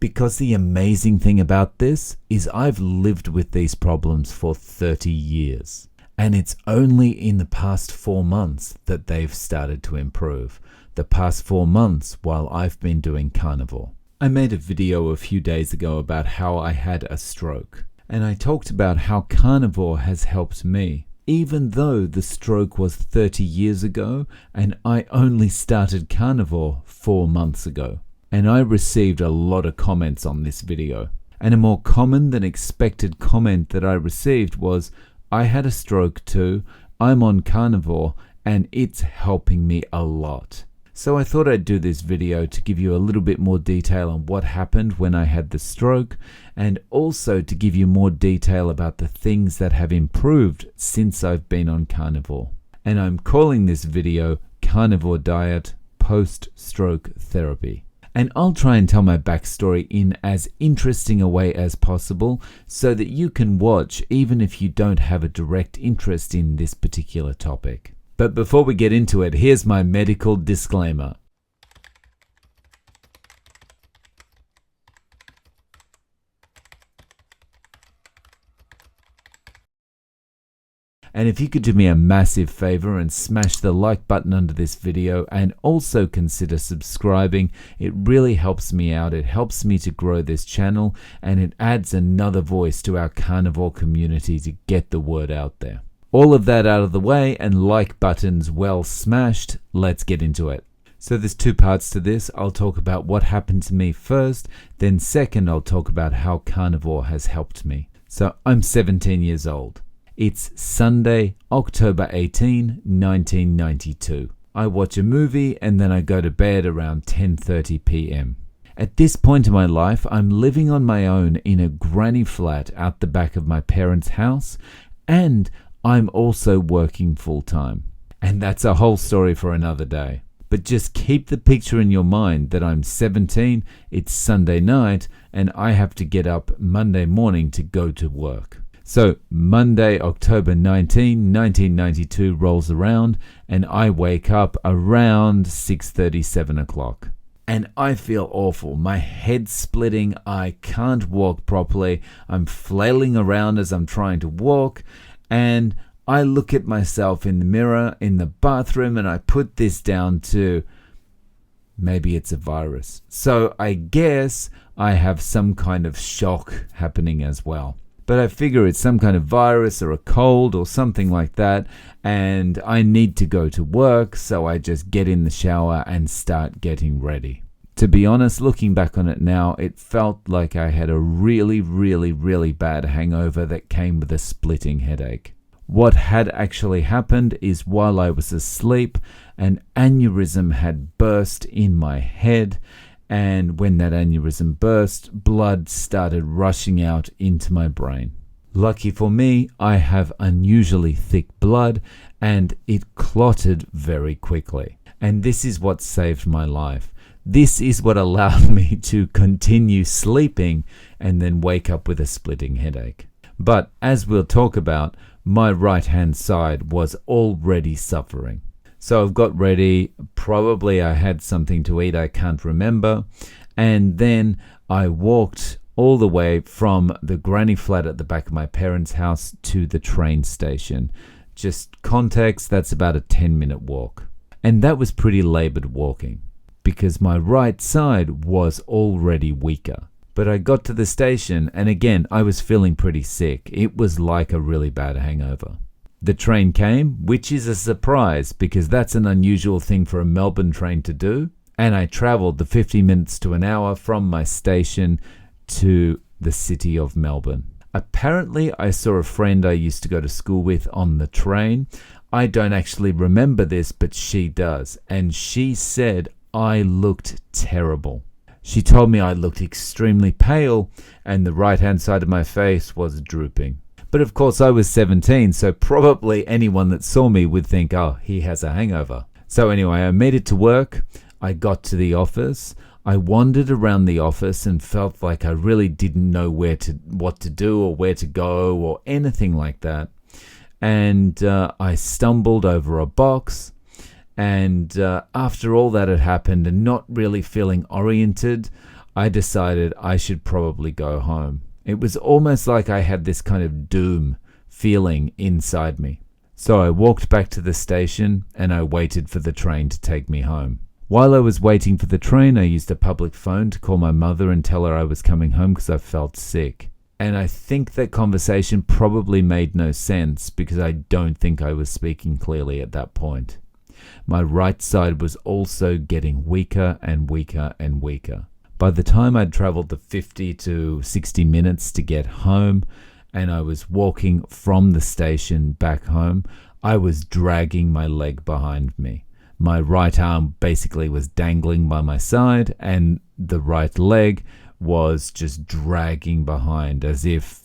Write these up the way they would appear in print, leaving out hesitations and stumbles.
Because the amazing thing about this is I've lived with these problems for 30 years. And it's only in the past 4 months that they've started to improve. The past 4 months while I've been doing carnivore. I made a video a few days ago about how I had a stroke. And I talked about how carnivore has helped me. Even though the stroke was 30 years ago and I only started carnivore 4 months ago. And I received a lot of comments on this video. And a more common than expected comment that I received was, I had a stroke too, I'm on carnivore, and it's helping me a lot. So I thought I'd do this video to give you a little bit more detail on what happened when I had the stroke, and also to give you more detail about the things that have improved since I've been on carnivore. And I'm calling this video Carnivore Diet Post-Stroke Therapy. And I'll try and tell my backstory in as interesting a way as possible so that you can watch even if you don't have a direct interest in this particular topic. But before we get into it, here's my medical disclaimer. And if you could do me a massive favor and smash the like button under this video and also consider subscribing, it really helps me out. It helps me to grow this channel and it adds another voice to our carnivore community to get the word out there. All of that out of the way and like buttons well smashed, let's get into it. So there's 2 parts to this. I'll talk about what happened to me first, then second I'll talk about how carnivore has helped me. So I'm 17 years old. It's Sunday, October 18, 1992. I watch a movie and then I go to bed around 10:30 p.m. At this point in my life, I'm living on my own in a granny flat out the back of my parents' house, and I'm also working full-time. And that's a whole story for another day. But just keep the picture in your mind that I'm 17, it's Sunday night, and I have to get up Monday morning to go to work. So Monday, October 19, 1992 rolls around and I wake up around 6:30, 7 o'clock. And I feel awful. My head's splitting. I can't walk properly. I'm flailing around as I'm trying to walk. And I look at myself in the mirror in the bathroom and I put this down to maybe it's a virus. So I guess I have some kind of shock happening as well. But I figure it's some kind of virus or a cold or something like that, and I need to go to work, so I just get in the shower and start getting ready. To be honest, looking back on it now, it felt like I had a really, really, really bad hangover that came with a splitting headache. What had actually happened is while I was asleep, an aneurysm had burst in my head, and when that aneurysm burst, blood started rushing out into my brain. Lucky for me, I have unusually thick blood and it clotted very quickly. And this is what saved my life. This is what allowed me to continue sleeping and then wake up with a splitting headache. But as we'll talk about, my right hand side was already suffering. So I've got ready, probably I had something to eat, I can't remember, and then I walked all the way from the granny flat at the back of my parents' house to the train station. Just context, that's about a 10-minute walk. And that was pretty labored walking, because my right side was already weaker. But I got to the station, and again, I was feeling pretty sick. It was like a really bad hangover. The train came, which is a surprise because that's an unusual thing for a Melbourne train to do. And I traveled the 50 minutes to an hour from my station to the city of Melbourne. Apparently, I saw a friend I used to go to school with on the train. I don't actually remember this, but she does. And she said I looked terrible. She told me I looked extremely pale and the right-hand side of my face was drooping. But of course I was 17, so probably anyone that saw me would think, oh, he has a hangover. So anyway, I made it to work. I got to the office. I wandered around the office and felt like I really didn't know what to do or where to go or anything like that. And I stumbled over a box. And after all that had happened and not really feeling oriented, I decided I should probably go home. It was almost like I had this kind of doom feeling inside me. So I walked back to the station and I waited for the train to take me home. While I was waiting for the train, I used a public phone to call my mother and tell her I was coming home because I felt sick. And I think that conversation probably made no sense because I don't think I was speaking clearly at that point. My right side was also getting weaker and weaker and weaker. By the time I'd traveled the 50 to 60 minutes to get home and I was walking from the station back home, I was dragging my leg behind me. My right arm basically was dangling by my side and the right leg was just dragging behind as if,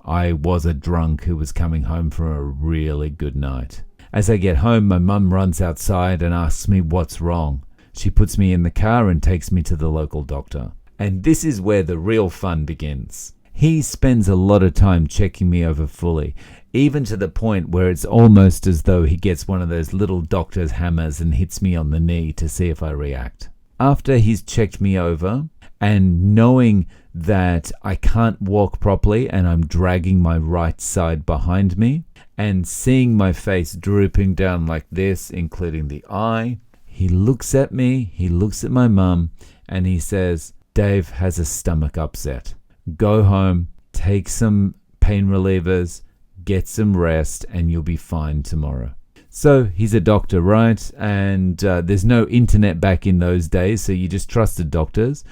I was a drunk who was coming home from a really good night. As I get home, my mum runs outside and asks me what's wrong. She puts me in the car and takes me to the local doctor. And this is where the real fun begins. He spends a lot of time checking me over fully, even to the point where it's almost as though he gets one of those little doctor's hammers and hits me on the knee to see if I react. After he's checked me over, and knowing that I can't walk properly and I'm dragging my right side behind me, and seeing my face drooping down like this, including the eye, he looks at me, he looks at my mum, and he says, "Dave has a stomach upset. Go home, take some pain relievers, get some rest, and you'll be fine tomorrow." So he's a doctor, right? And there's no internet back in those days, so you just trusted doctors.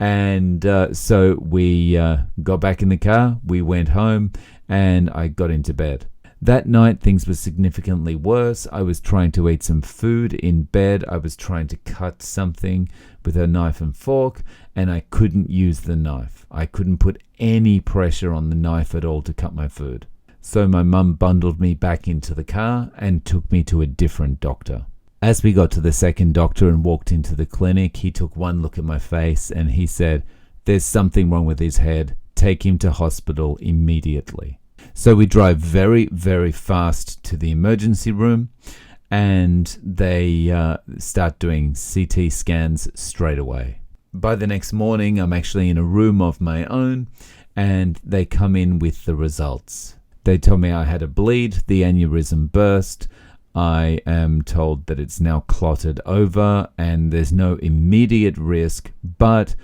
And so we got back in the car, we went home, and I got into bed. That night, things were significantly worse. I was trying to eat some food in bed. I was trying to cut something with a knife and fork, and I couldn't use the knife. I couldn't put any pressure on the knife at all to cut my food. So my mum bundled me back into the car and took me to a different doctor. As we got to the second doctor and walked into the clinic, he took one look at my face and he said, "There's something wrong with his head. Take him to hospital immediately." So we drive very, very fast to the emergency room and they start doing CT scans straight away. By the next morning, I'm actually in a room of my own and they come in with the results. They tell me I had a bleed, the aneurysm burst. I am told that it's now clotted over and there's no immediate risk, but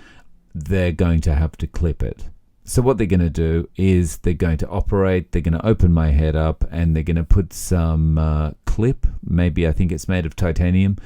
they're going to have to clip it. So what they're going to do is they're going to operate, they're going to open my head up and they're going to put some clip, maybe I think it's made of titanium,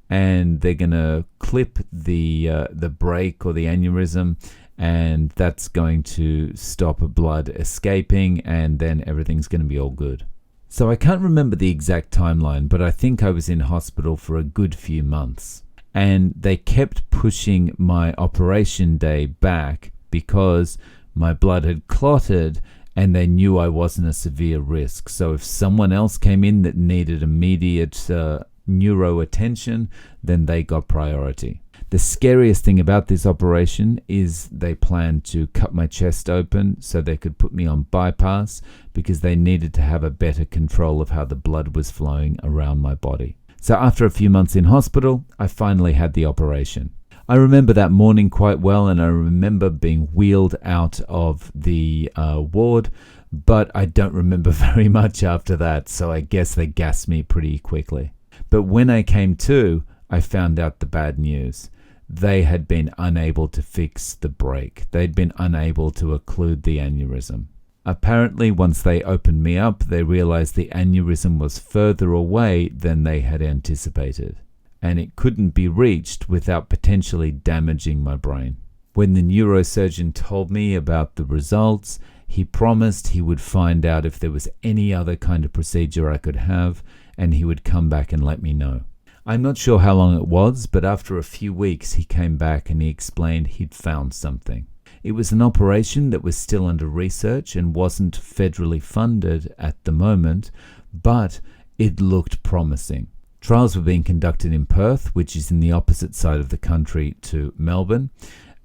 and they're going to clip the break or the aneurysm, and that's going to stop blood escaping and then everything's going to be all good. So I can't remember the exact timeline, but I think I was in hospital for a good few months. And they kept pushing my operation day back because my blood had clotted and they knew I wasn't a severe risk. So if someone else came in that needed immediate neuro attention, then they got priority. The scariest thing about this operation is they planned to cut my chest open so they could put me on bypass because they needed to have a better control of how the blood was flowing around my body. So after a few months in hospital, I finally had the operation. I remember that morning quite well, and I remember being wheeled out of the ward, but I don't remember very much after that, so I guess they gassed me pretty quickly. But when I came to, I found out the bad news. They had been unable to fix the break. They'd been unable to occlude the aneurysm. Apparently, once they opened me up, they realized the aneurysm was further away than they had anticipated, and it couldn't be reached without potentially damaging my brain. When the neurosurgeon told me about the results, he promised he would find out if there was any other kind of procedure I could have, and he would come back and let me know. I'm not sure how long it was, but after a few weeks he came back and he explained he'd found something. It was an operation that was still under research and wasn't federally funded at the moment, but it looked promising. Trials were being conducted in Perth, which is in the opposite side of the country to Melbourne,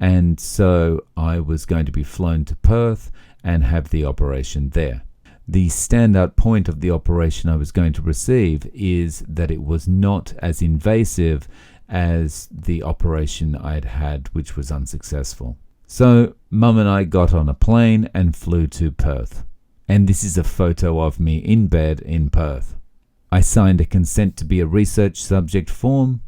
and so I was going to be flown to Perth and have the operation there. The standout point of the operation I was going to receive is that it was not as invasive as the operation I'd had, which was unsuccessful. So Mum and I got on a plane and flew to Perth. And this is a photo of me in bed in Perth. I signed a consent to be a research subject form,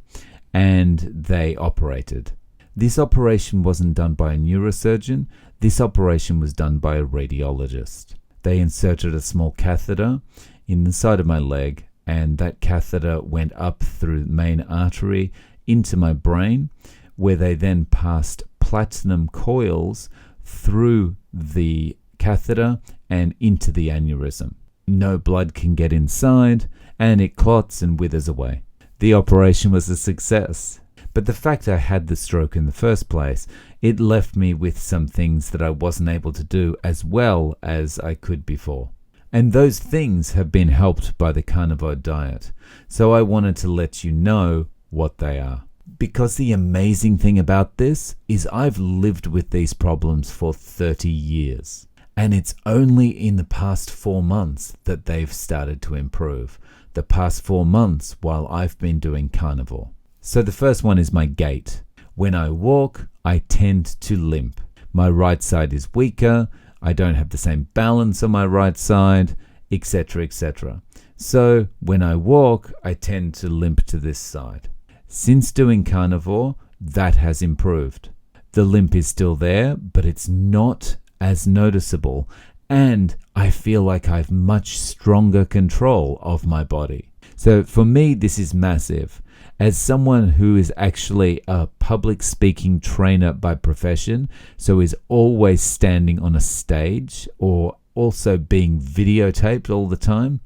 and they operated. This operation wasn't done by a neurosurgeon. This operation was done by a radiologist. They inserted a small catheter in the side of my leg, and that catheter went up through the main artery into my brain, where they then passed platinum coils through the catheter and into the aneurysm. No blood can get inside, and it clots and withers away. The operation was a success. But the fact I had the stroke in the first place, it left me with some things that I wasn't able to do as well as I could before. And those things have been helped by the carnivore diet. So I wanted to let you know what they are. Because the amazing thing about this is I've lived with these problems for 30 years. And it's only in the past 4 months that they've started to improve. The past 4 months while I've been doing carnivore. So the first one is my gait. When I walk, I tend to limp. My right side is weaker. I don't have the same balance on my right side, etc., etc. So when I walk, I tend to limp to this side. Since doing carnivore, that has improved. The limp is still there, but it's not as noticeable, and I feel like I've much stronger control of my body. So for me, this is massive. As someone who is actually a public speaking trainer by profession, so is always standing on a stage or also being videotaped all the time,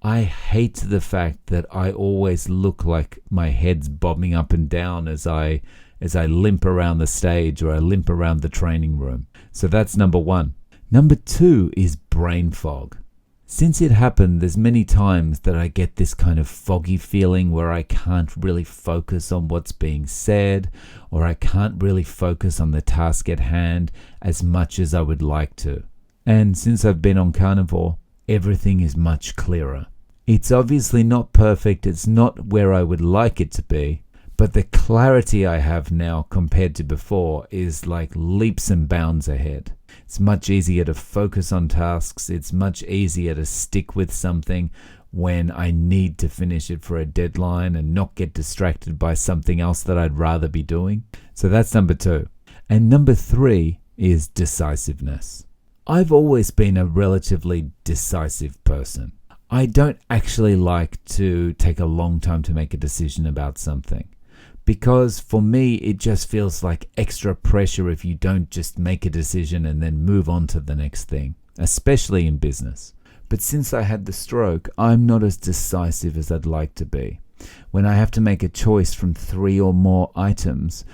I hate the fact that I always look like my head's bobbing up and down as I limp around the stage or I limp around the training room. So that's number one. Number two is brain fog. Since it happened, there's many times that I get this kind of foggy feeling where I can't really focus on what's being said, or I can't really focus on the task at hand as much as I would like to. And since I've been on carnivore, everything is much clearer. It's obviously not perfect, it's not where I would like it to be, but the clarity I have now compared to before is like leaps and bounds ahead. It's much easier to focus on tasks. It's much easier to stick with something when I need to finish it for a deadline and not get distracted by something else that I'd rather be doing. So that's number two. And number three is decisiveness. I've always been a relatively decisive person. I don't actually like to take a long time to make a decision about something. Because for me, it just feels like extra pressure if you don't just make a decision and then move on to the next thing, especially in business. But since I had the stroke, I'm not as decisive as I'd like to be. When I have to make a choice from 3 or more items,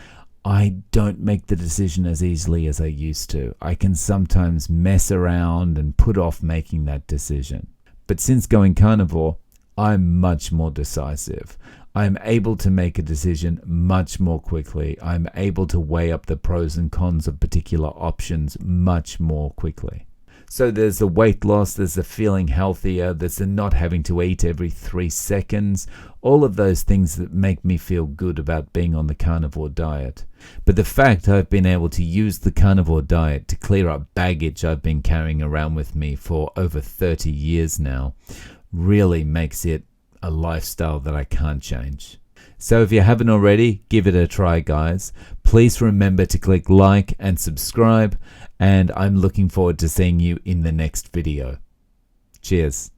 I don't make the decision as easily as I used to. I can sometimes mess around and put off making that decision. But since going carnivore, I'm much more decisive. I'm able to make a decision much more quickly. I'm able to weigh up the pros and cons of particular options much more quickly. So there's the weight loss, there's the feeling healthier, there's the not having to eat every 3 seconds, all of those things that make me feel good about being on the carnivore diet. But the fact I've been able to use the carnivore diet to clear up baggage I've been carrying around with me for over 30 years now really makes it a lifestyle that I can't change. So if you haven't already, give it a try, guys. Please remember to click like and subscribe, and I'm looking forward to seeing you in the next video. Cheers.